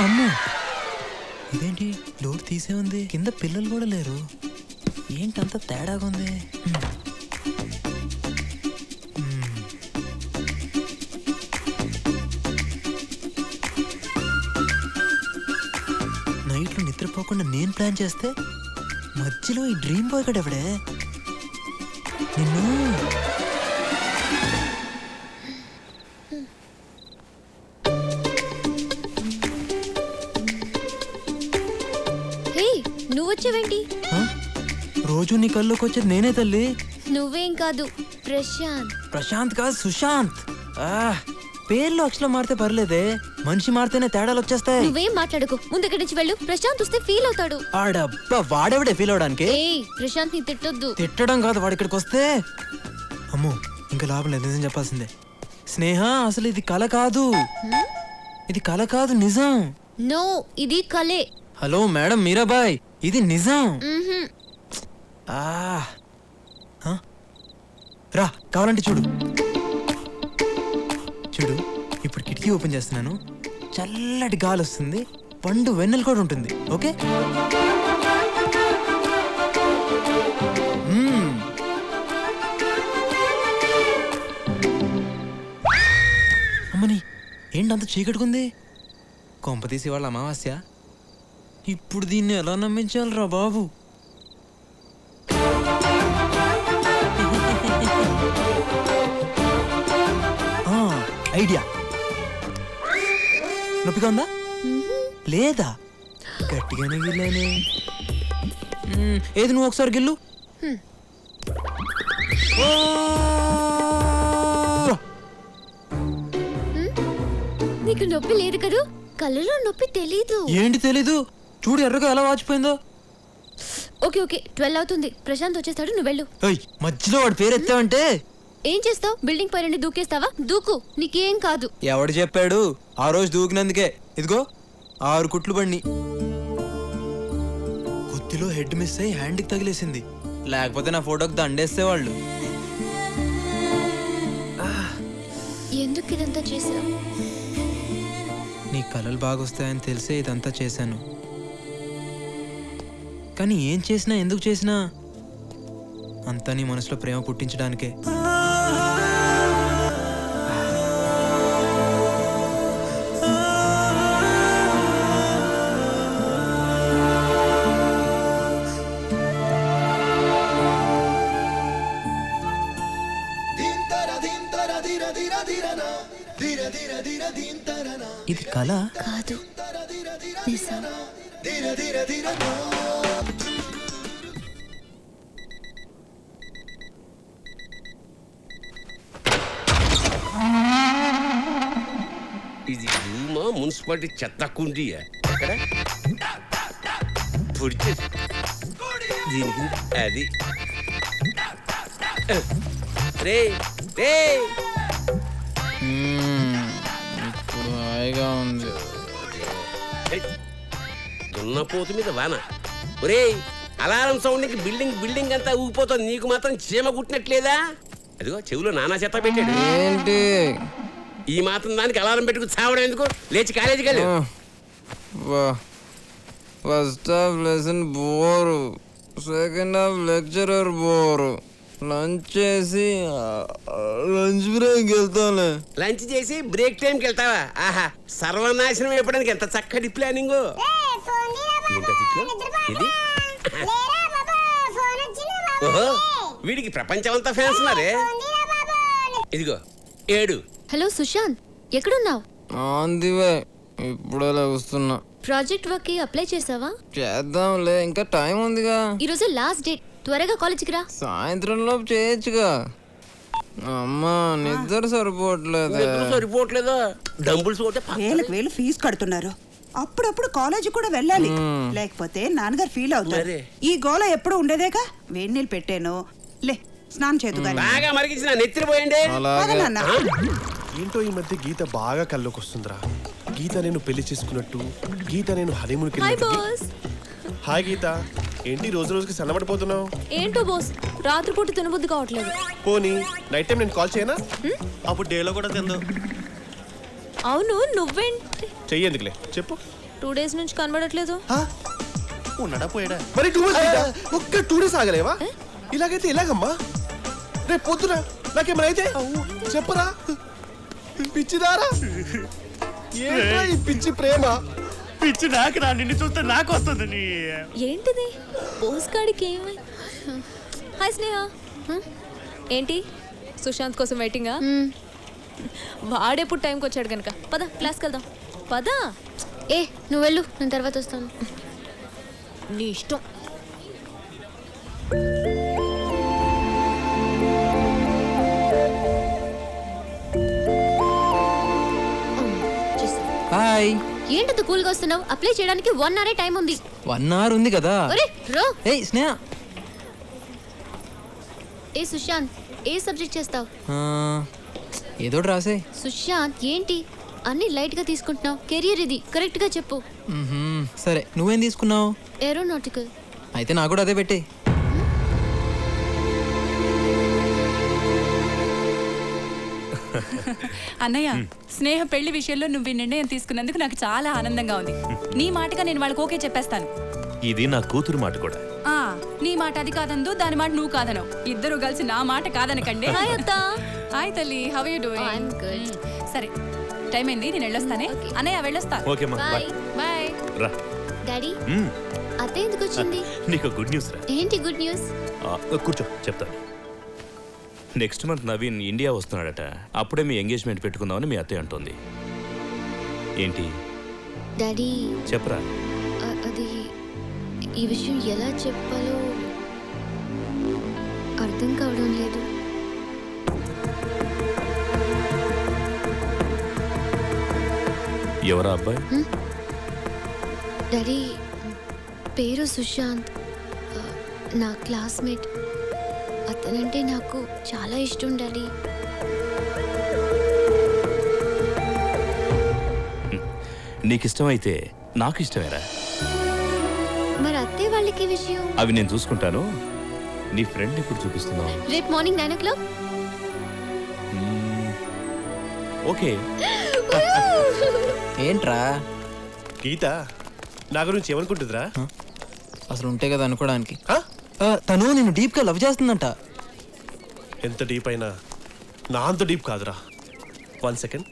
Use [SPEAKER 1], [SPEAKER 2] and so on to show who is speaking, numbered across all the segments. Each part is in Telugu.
[SPEAKER 1] అమ్మో, ఇదేంటి డోర్ తీసే ఉంది, కింద పిల్లలు కూడా లేరు. ఏంటంత తేడాగా ఉంది? నైట్లో నిద్రపోకుండా నేను ప్లాన్ చేస్తే మధ్యలో ఈ డ్రీమ్ బాయ్ గడు ఎవడే? నిన్ను
[SPEAKER 2] నువ్వు వచ్చేవేంటి?
[SPEAKER 1] రోజు నీ కల్లోకి వచ్చేది నేనే తల్లి.
[SPEAKER 2] నువ్వేం కాదు, ప్రశాంత్.
[SPEAKER 1] ప్రశాంత్ కాదు, సుశాంత్. పేర్లు అక్షరం మారితే పర్లేదే, మనిషి మారితేనే తేడాలు వచ్చేస్తాయి.
[SPEAKER 2] నువ్వేం మాట్లాడుకో, ముందుకి నుంచి వెళ్ళు. ప్రశాంత్ వస్తే ఫీల్ అవుతాడు.
[SPEAKER 1] ఆడబ్బా, వాడెవడే ఫీల్ అవడానికి?
[SPEAKER 2] ప్రశాంత్ ని తిట్టొద్దు.
[SPEAKER 1] తిట్టడం కాదు, వాడు ఇక్కడికి వస్తే అమ్మో ఇంకా లాభం లేదు, నిజం చెప్పాల్సిందే. స్నేహ, అసలు ఇది కల కాదు, ఇది కల కాదు, నిజం.
[SPEAKER 2] నో, ఇది కలే.
[SPEAKER 1] హలో మేడం మీరాబాయ్, ఇది నిజం. రా, కావాలంటే చూడు. చూడు, ఇప్పుడు కిటికీ ఓపెన్ చేస్తున్నాను, చల్లటి గాలి వస్తుంది, పండు వెన్నెల కూడా ఉంటుంది. ఓకే, అమ్మని ఏంటంత చీకటికుంది? కొంపతీసి వాళ్ళ అమావాస్య. ఇప్పుడు దీన్ని ఎలా నమ్మించాలరా బాబు? ఐడియా. నొప్పిగా ఉందా లేదా? గట్టిగానే గిల్లానే. ఏది, నువ్వు ఒకసారి గిల్లు.
[SPEAKER 2] నీకు నొప్పి లేదు కదూ? కళ్ళలో నొప్పి తెలీదు.
[SPEAKER 1] ఏంటి తెలీదు? చూడు ఎర్రగా ఎలా వాచిపోయిందో.
[SPEAKER 2] ఓకే ఓకే, 12 అవుతుంది. ప్రశాంత్ వచ్చేస్తాడు, నువ్వు వెళ్ళు.
[SPEAKER 1] మధ్యలో వాడు పేరు ఎత్తావంటే
[SPEAKER 2] ఏం చేస్తావు? బిల్డింగ్ పైన దూకేస్తావా? దూకు, నీకేం కాదు.
[SPEAKER 1] ఎవడు చెప్పాడు? ఆ రోజు దూకినందుకే ఇదిగో 6 కుట్లు పడిని. కొద్దిలో హెడ్ మిస్ అయ్యి హ్యాండ్కి తగిలేసింది, లేకపోతే నా ఫోటోకి దండేసేవాళ్ళు.
[SPEAKER 2] ఎందుకు ఇదంతా చేసావు?
[SPEAKER 1] నీ కలలు బాగొస్తాయని తెలిసే ఇదంతా చేశాను. కానీ ఏం చేసినా, ఎందుకు చేసినా అంతా నీ మనసులో ప్రేమ పుట్టించడానికే. ఇది కళ
[SPEAKER 2] కాదు, నిజం.
[SPEAKER 3] ఇది రూమా, మున్సిపాలిటీ చెత్త కుండీయా? దీనికి అది రే రే.
[SPEAKER 1] ఇప్పుడు హాయిగా ఉంది.
[SPEAKER 3] దున్నపోతు మీద వాన. ఒరే, అలారం సౌండ్కి బిల్డింగ్ అంతా ఊగిపోతుంది, నీకు మాత్రం చీమ కుట్టినట్లేదా? అదిగో చెవులో నానా చెత్త పెట్టాడు.
[SPEAKER 1] ఏంటి
[SPEAKER 3] ఈ మాత్రం దానికి అలారం పెట్టుకు చావడం ఎందుకు? లేచి కాలేజీకి వెళ్ళు.
[SPEAKER 1] First half lesson bore, second half lecturer bore. Lunch చేసి లంచ్ బ్రేక్ వెళ్తాను.
[SPEAKER 3] లంచ్ చేసి బ్రేక్ టైంకి వెళ్తావా? ఆహా, సర్వనాశనం అయిపోవడానికి ఎంత చక్కటి ప్లానింగ్. ఇది ఓహో, వీడికి ప్రపంచం అంతా ఫ్యాన్స్ ఉన్నారే. ఇదిగో 7.
[SPEAKER 2] హలో సుశాంత్, ఎక్కడున్నావు?
[SPEAKER 1] ఆందివే, ఇప్పుడే వస్తున్నా.
[SPEAKER 2] ప్రాజెక్ట్ వర్క్ కి అప్లై చేసావా?
[SPEAKER 1] చేద్దాంలే, ఇంకా టైం ఉందిగా.
[SPEAKER 2] ఈరోజు లాస్ట్ డేట్, త్వరగా కాలేజీకి రా.
[SPEAKER 1] సాయంత్రం లోపు చేయొచ్చుగా. అమ్మా నిద్ర
[SPEAKER 3] సరిపోవట్లేదా? డంబుల్స్ కొట్టే
[SPEAKER 4] వేలు ఫీజు కడుతున్నారు. అప్పుడప్పుడు కాలేజీ కూడా వెళ్ళాలి, లేకపోతే నాన్నగారు ఫీల్ అవుతారు. ఈ గోల ఎప్పుడు ఉండేదేగా. వేడి నీళ్ళు పెట్టాను, లే స్నానం చేద్దు.
[SPEAKER 3] బాగా మరిగించిన నెత్తిరిపోయండి.
[SPEAKER 5] ఏంటో ఈ మధ్య గీత బాగా కల్లోకి వస్తుందిరా. గీత నేను పెళ్లి చేసుకున్నట్టు, గీత నేను హనీమూన్కి వెళ్ళినట్టు. హాయ్ గీత, ఏంటి రోజు రోజుకి సన్నబడిపోతున్నావు?
[SPEAKER 2] ఏంటో బాస్, రాత్రిపూట తినబుద్ధి కావట్లేదు.
[SPEAKER 5] పోనీ నైట్ టైం నేను కాల్ చేయనా? అప్పుడు డేలో కూడా తిందు.
[SPEAKER 2] అవును, నువ్వేంటి?
[SPEAKER 5] చెయ్యేందుకులే చెప్పు.
[SPEAKER 2] 2 days నుంచి కనబడట్లేదు.
[SPEAKER 6] ఉన్నాడా పోయాడా?
[SPEAKER 5] మరి 2 months గీత, ఒక్క 2 days ఆగలేవా? ఇలాగైతే ఎలాగమ్మా? రేపు పొద్దున నాకేమైనా అయితే చెప్పరా? పిచ్చిదారా? ఏంట్రా ఈ పిచ్చి ప్రేమ?
[SPEAKER 6] పిచ్చి నాకు రా, నిన్ను చూస్తే నాకు వస్తుంది.
[SPEAKER 2] ఏంటిది పోస్ట్ కార్డ్కి ఏమై? హాయ్ స్నేహ. ఏంటి సుశాంత్ కోసం వెయిటింగా? వాడెప్పుడు టైంకి వచ్చాడు కనుక పద క్లాస్కి వెళ్దాం. పద.
[SPEAKER 7] ఏ నువ్వు వెళ్ళు, నేను తర్వాత వస్తాను.
[SPEAKER 2] నీ ఇష్టం.
[SPEAKER 1] హాయ్.
[SPEAKER 7] ఏంటంత కూల్గా వస్తున్నావు? అప్లై చేయడానికి 1 hour టైం ఉంది.
[SPEAKER 1] 1 hour ఉంది కదా.
[SPEAKER 7] ఒరే రో.
[SPEAKER 1] ఏయ్ స్నేహ.
[SPEAKER 7] ఏ సుశాంత్, ఏ సబ్జెక్ట్ చేస్తావు?
[SPEAKER 1] ఏదో రాసే.
[SPEAKER 7] సుశాంత్ ఏంటి అన్ని లైట్ గా తీసుకుంటున్నావు? కెరియర్ ఇది, కరెక్ట్ గా చెప్పు.
[SPEAKER 1] సరే నువ్వేం తీసుకున్నావు?
[SPEAKER 7] ఏరోనాటికల్.
[SPEAKER 1] అయితే నాకు కూడా అదే పెట్టే.
[SPEAKER 8] అన్నయ్య, స్నేహ పెళ్లి విషయంలో నువ్వు ఈ నిర్ణయం తీసుకున్నందుకు నాకు చాలా ఆనందంగా ఉంది. నీ మాటగా నేను వాళ్ళకి ఓకే చెప్పేస్తాను.
[SPEAKER 6] ఇది నా కూతురు మాట కూడా.
[SPEAKER 8] నీ మాట అది కాదందు, దాని మాట నువ్వు కాదనవు. ఇద్దరు కలిసి నా మాట కాదనకండి.
[SPEAKER 2] హాయ్ అత్త.
[SPEAKER 8] హాయ్ తల్లి, హౌ ఆర్ యు డూయింగ్? సరే టైం అయింది, నేను వెళ్ళొస్తానే. అన్నయ్య వెళ్ళొస్తా.
[SPEAKER 6] ఓకే మా బాయ్.
[SPEAKER 8] బాయ్.
[SPEAKER 6] రా.
[SPEAKER 7] డాడీ అత్త ఎందుకు వచ్చింది?
[SPEAKER 6] నీకు గుడ్ న్యూస్ రా.
[SPEAKER 7] ఏంటి గుడ్ న్యూస్?
[SPEAKER 6] కూర్చో చెప్తాను. నెక్స్ట్ మంత్ నవీన్ ఇండియా వస్తున్నాడట. అప్పుడే మీ ఎంగేజ్మెంట్ పెట్టుకుందామని మీ అత్తయ్య అంటుంది. ఏంటి
[SPEAKER 7] డాడీ
[SPEAKER 6] చెప్పరా?
[SPEAKER 7] అది ఈ విషయం ఎలా చెప్పాలో అర్థం కావడం లేదు.
[SPEAKER 6] ఎవరా అబ్బాయి?
[SPEAKER 7] డాడీ పేరు సుశాంత్, నా క్లాస్మేట్. అతనంటే నాకు చాలా ఇష్టం డాడీ.
[SPEAKER 6] నీకు ఇష్టమైతే నాకు ఇష్టమేరా.
[SPEAKER 7] మరి అత్తయ్య వాళ్ళకి ఈ విషయం?
[SPEAKER 6] అవి నేను చూసుకుంటాను. నీ ఫ్రెండ్ ఇప్పుడు చూపిస్తున్నావు.
[SPEAKER 7] రేపు మార్నింగ్ 9 o'clock.
[SPEAKER 6] ఓకే.
[SPEAKER 1] ఏంట్రా?
[SPEAKER 5] గీత నా గురించి ఏమనుకుంటుందిరా?
[SPEAKER 1] అసలు ఉంటే కదా అనుకోవడానికి. తను నేను డీప్ గా లవ్ చేస్తుందంట.
[SPEAKER 5] ఎంత డీప్ అయినా నా అంత డీప్ కాదురా. 1 second.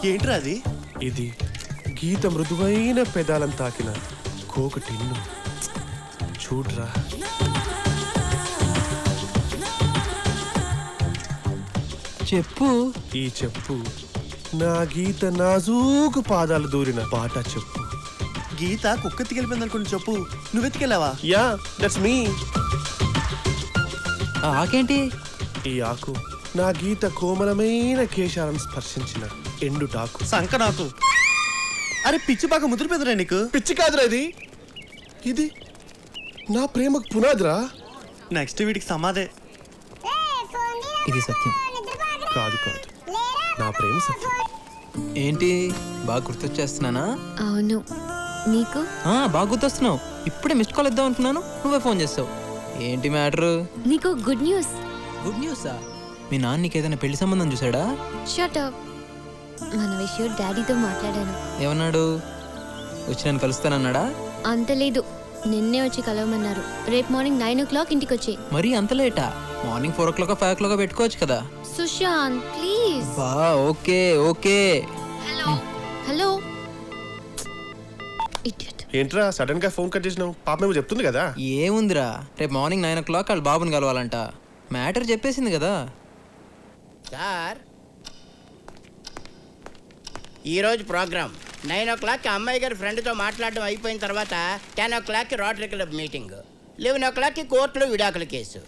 [SPEAKER 6] ఏంట్రా అది?
[SPEAKER 5] ఇది గీత మృదువైన పెదాలను తాకిన కోక టిన్ను. చూడ్రా.
[SPEAKER 1] చెప్పు.
[SPEAKER 5] ఈ చెప్పు నా గీత నాజూకు పాదాలు దూరిన బాట చెప్పు.
[SPEAKER 6] గీత కుక్క ఎత్తుకెళ్ళిపోయింది అనుకుంటు చెప్పు. నువ్వు ఎత్తుకెళ్ళావా?
[SPEAKER 5] Yeah that's me.
[SPEAKER 1] ఆకేంటి?
[SPEAKER 5] ఈ ఆకు నా గీత కోమలమైన కేశాలను స్పర్శించిన ఎండుటాకు.
[SPEAKER 6] సంక నాకు. అరే పిచ్చి బాగా ముదిరిపోయిందిరా నీకు.
[SPEAKER 5] పిచ్చి కాదురా ఇది. ఇది నా ప్రేమకు పునాదిరా.
[SPEAKER 6] నెక్స్ట్ వీడికి సమాధే.
[SPEAKER 1] ఇది సత్యం.
[SPEAKER 5] కాదు కాదు, నా ప్రేమ సత్యం.
[SPEAKER 1] ఏంటి బాగా గుర్తొచ్చేస్తున్నానా?
[SPEAKER 7] అవును. నీకు?
[SPEAKER 1] బాగా గుర్తొస్తున్నావు. ఇప్పుడే మిస్డ్ కాల్ ఇద్దాం అనుకున్నాను, నువ్వే ఫోన్ చేస్తావు. ఏంటి మ్యాటర్?
[SPEAKER 7] నీకు గుడ్ న్యూస్.
[SPEAKER 1] గుడ్ న్యూసా? మీ నాన్న నీకు ఏదైనా పెళ్లి సంబంధం చూసాడా?
[SPEAKER 7] Shut up. మన విషయం డాడీతో మాట్లాడాను.
[SPEAKER 1] ఏమన్నాడు? వచ్చి నన్ను కలుస్తానన్నాడా?
[SPEAKER 7] అంత లేదు, నిన్నే వచ్చి కలవమన్నారు. రేపు మార్నింగ్ 9 o'clock ఇంటికి వచ్చే.
[SPEAKER 1] మరి అంత లేటా? మార్నింగ్ 4 o'clock 5 o'clock పెట్టుకోవచ్చు కదా.
[SPEAKER 7] సుశాంత్ ప్లీజ్.
[SPEAKER 1] బా okay okay.
[SPEAKER 7] Hello hello. Idiot.
[SPEAKER 5] ఏంట్రా సడన్ గా ఫోన్ కట్ చేసినావు? పాప మేము చెప్తుంది కదా.
[SPEAKER 1] ఏముందిరా, రేపు మార్నింగ్ 9 o'clock వాళ్ళ బాబుని కలవాలంట. మ్యాటర్ చెప్పేసింది కదా.
[SPEAKER 9] సార్ ఈరోజు ప్రోగ్రామ్ 9 o'clock అమ్మాయి గారి ఫ్రెండ్తో మాట్లాడడం అయిపోయిన తర్వాత 10 o'clock rotary club meeting, 11 o'clock కోర్టులో విడాకుల కేసు.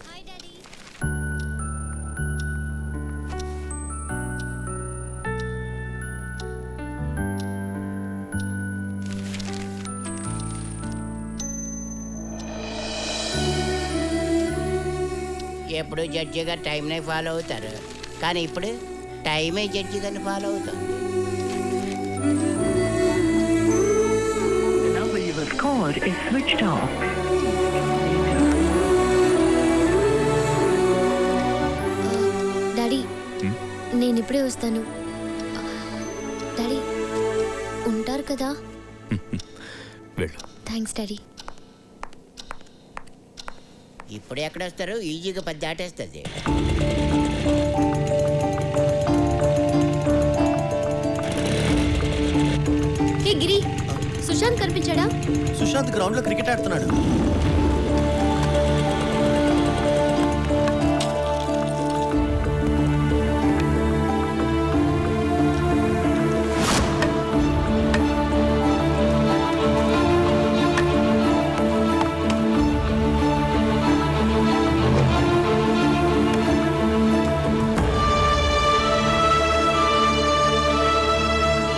[SPEAKER 9] ఎప్పుడు జడ్జి గారు టైంనే ఫాలో అవుతారు, కానీ ఇప్పుడు టైమే జడ్జి గారిని ఫాలో అవుతుంది.
[SPEAKER 7] నేను ఇప్పుడే వస్తాను. డాడీ ఉంటారు కదా?
[SPEAKER 6] వెళ్ళు.
[SPEAKER 7] Thanks daddy.
[SPEAKER 9] ఇప్పుడు ఎక్కడ వస్తారు? ఈజీగా 10 దాటేస్తుంది.
[SPEAKER 7] హే గిరి, సుశాంత్ కనిపించాడా?
[SPEAKER 10] సుశాంత్ గ్రౌండ్ లో క్రికెట్ ఆడుతున్నాడు.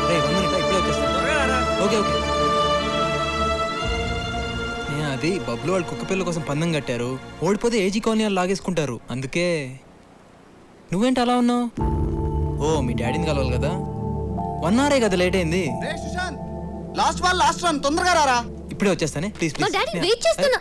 [SPEAKER 1] రే 1 minute ఇప్పుడే వచ్చేస్తాను. Okay okay. అది బబ్లు వాళ్ళు కుక్క పిల్ల కోసం పందెం కట్టారు. ఓడిపోతే ఏజీ కాలనీ వాళ్ళు లాగేసుకుంటారు. అందుకే. నువ్వేంటి అలా ఉన్నావు? ఓ మీ డాడీని కలవాలి కదా. 1 hour కదా లేట్ అయింది.
[SPEAKER 10] లాస్ట్ బాల్ లాస్ట్ రన్, తొందరగా రారా.
[SPEAKER 1] ఇప్పుడే వచ్చేస్తానే ప్లీజ్
[SPEAKER 7] మా
[SPEAKER 1] ప్లీజ్.
[SPEAKER 7] డాడీ వెయిట్ చేస్తున్నా.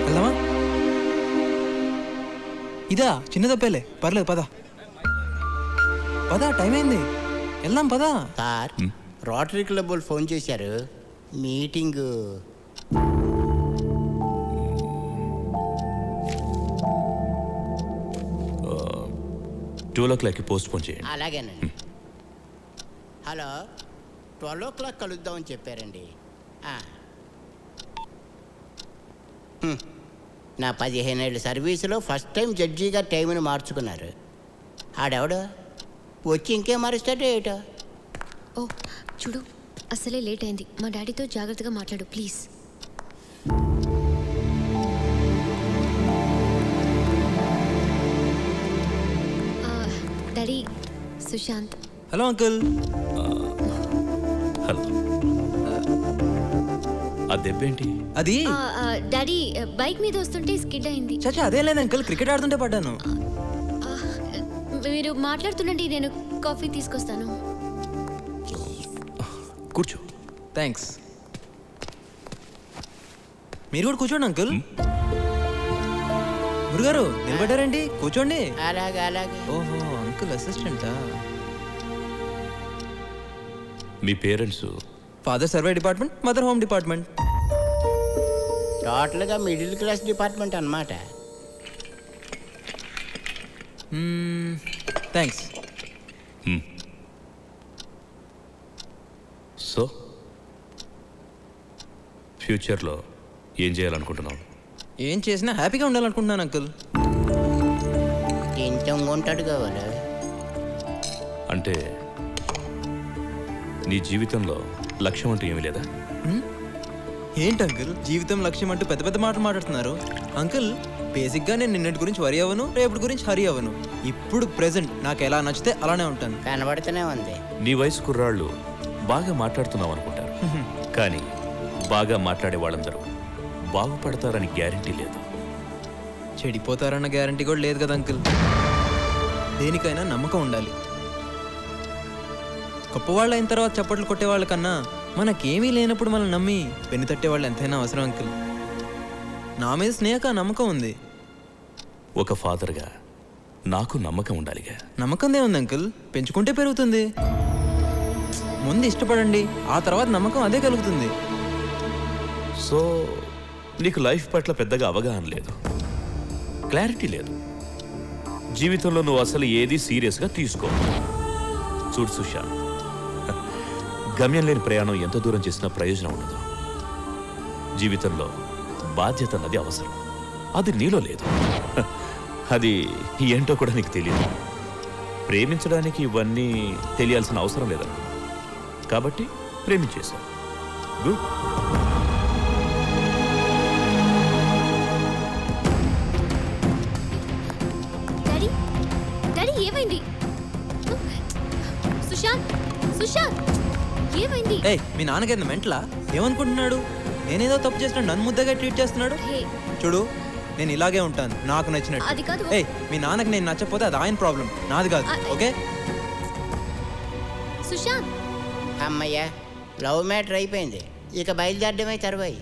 [SPEAKER 1] వెళ్దామా? ఇదా చిన్న తప్పేలే, పర్లేదు పద పద, టైం అయింది, వెళ్దాం పద.
[SPEAKER 9] సార్, రోటరీ క్లబ్ వాళ్ళు ఫోన్ చేశారు. మీటింగ్
[SPEAKER 6] 12 o'clock పోస్ట్ పోన్ చేయండి.
[SPEAKER 9] అలాగేనండి. హలో, 12 o'clock కలుద్దామని చెప్పారండి. నా 15 ఏళ్ళ సర్వీసులో ఫస్ట్ టైం జడ్జిగా టైంని మార్చుకున్నారు. ఆడెవడు వచ్చి ఇంకేం మారుస్తాడో ఏటో.
[SPEAKER 7] ఓ చూడు, అసలే లేట్ అయింది. మా డాడీతో జాగ్రత్తగా మాట్లాడు please. Daddy, Sushant.
[SPEAKER 1] Hello uncle.
[SPEAKER 6] Hello. ఆ దెబ్బేంటి?
[SPEAKER 1] అది
[SPEAKER 7] డాడీ బైక్ మీద వస్తుంటే స్కిడ్ అయింది.
[SPEAKER 1] చచ్చా అదే లేదు అంకుల్, క్రికెట్ ఆడుతుంటే పడ్డాను.
[SPEAKER 7] మీరు మాట్లాడుతుండండి, నేను కాఫీ తీసుకొస్తాను.
[SPEAKER 6] కూర్చో.
[SPEAKER 1] థ్యాంక్స్. మీరు కూడా కూర్చోండి అంకుల్. గురుగారు నిలబడ్డారండి, కూర్చోండి.
[SPEAKER 9] అలాగే అలాగే.
[SPEAKER 1] ఓహో అంకుల్ అసిస్టెంటా?
[SPEAKER 6] మీ parents?
[SPEAKER 1] Father survey department, mother home department.
[SPEAKER 9] టోటల్గా మిడిల్ క్లాస్ డిపార్ట్మెంట్ అన్నమాట.
[SPEAKER 1] థ్యాంక్స్.
[SPEAKER 6] సో ఫ్యూచర్లో ఏం చేయాలనుకుంటున్నావు?
[SPEAKER 1] ఏం చేసినా హ్యాపీగా ఉండాలనుకుంటున్నాను అంకుల్.
[SPEAKER 9] తింటంగా ఉంటాడు కావాలి.
[SPEAKER 6] అంటే నీ జీవితంలో లక్ష్యం అంటూ ఏమీ లేదా?
[SPEAKER 1] ఏంటి అంకుల్ జీవితం లక్ష్యం అంటూ పెద్ద పెద్ద మాటలు మాట్లాడుతున్నారు? అంకుల్ బేసిక్గా నేను నిన్నటి గురించి వరి అవ్వను, రేపటి గురించి హరి అవ్వను. ఇప్పుడు ప్రెసెంట్ నాకు ఎలా నచ్చితే అలానే ఉంటాను.
[SPEAKER 9] కనబడుతూనే ఉంది.
[SPEAKER 6] నీ వయసు కుర్రాళ్ళు బాగా మాట్లాడుతున్నావు అనుకుంటారు, కానీ బాగా మాట్లాడే వాళ్ళందరూ బాగుపడతారని గ్యారంటీ లేదు.
[SPEAKER 1] చెడిపోతారన్న గ్యారంటీ కూడా లేదు కదా అంకుల్. దేనికైనా నమ్మకం ఉండాలి. గొప్పవాళ్ళు అయిన తర్వాత చప్పట్లు కొట్టేవాళ్ళ కన్నా మనకేమీ లేనప్పుడు మనం నమ్మి పెన్ను తట్టేవాళ్ళు ఎంతైనా అవసరం అంకుల్. నా మీద స్నేహక నమ్మకం ఉంది.
[SPEAKER 6] ఒక ఫాదర్గా నాకు నమ్మకం ఉండాలిగా.
[SPEAKER 1] నమ్మకందే ఉంది అంకుల్, పెంచుకుంటే పెరుగుతుంది. ముందు ఇష్టపడండి, ఆ తర్వాత నమ్మకం అదే కలుగుతుంది.
[SPEAKER 6] సో నీకు లైఫ్ పట్ల పెద్దగా అవగాహన లేదు, క్లారిటీ లేదు. జీవితంలో నువ్వు అసలు ఏది సీరియస్గా తీసుకో. చూడు సుశాంత్, గమ్యం లేని ప్రయాణం ఎంత దూరం చేసినా ప్రయోజనం ఉండదు. జీవితంలో బాధ్యత అన్నది అవసరం, అది నీలో లేదు. అది ఏంటో కూడా నీకు తెలియదు. ప్రేమించడానికి ఇవన్నీ తెలియాల్సిన అవసరం లేదనుకో, కాబట్టి ప్రేమించేశావు. గుడ్.
[SPEAKER 2] సుశాంత్ సుశాంత్ ఏమైంది?
[SPEAKER 1] ఏయ్ మీ నాన్నకేంది మెంటలా? ఏమనుకుంటున్నాడు? నేనేదో తప్పు చేసిన నన్ను ముద్దగా ట్రీట్ చేస్తున్నాడు.
[SPEAKER 2] హే,
[SPEAKER 1] చూడు నేను ఇలాగే ఉంటాను నాకు
[SPEAKER 2] అది
[SPEAKER 1] నచ్చినట్టు.
[SPEAKER 2] కాదు.
[SPEAKER 1] ఏయ్ మీ నాన్నకి నేను నచ్చకపోతే అది ఆయన ప్రాబ్లం, నాది కాదు. ఓకే
[SPEAKER 2] సుశాంత్
[SPEAKER 9] అమ్మయ్య లవ్ మ్యాటర్ అయిపోయింది, ఇక బయలుదేరడమే తరువాయి.